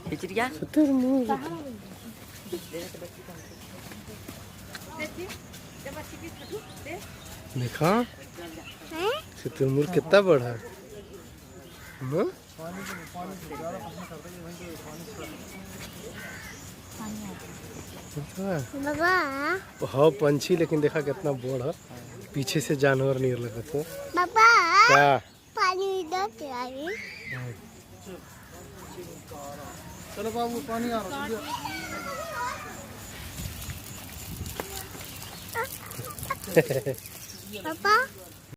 खिचड़िया देखा शुतुरमुर्ग कितना बड़ा है। हाँ पंछी, लेकिन देखा कितना बड़ा, पीछे से जानवर नहीं लगा तो क्या पानी दो चलो बाबू पानी आ रहा है। पापा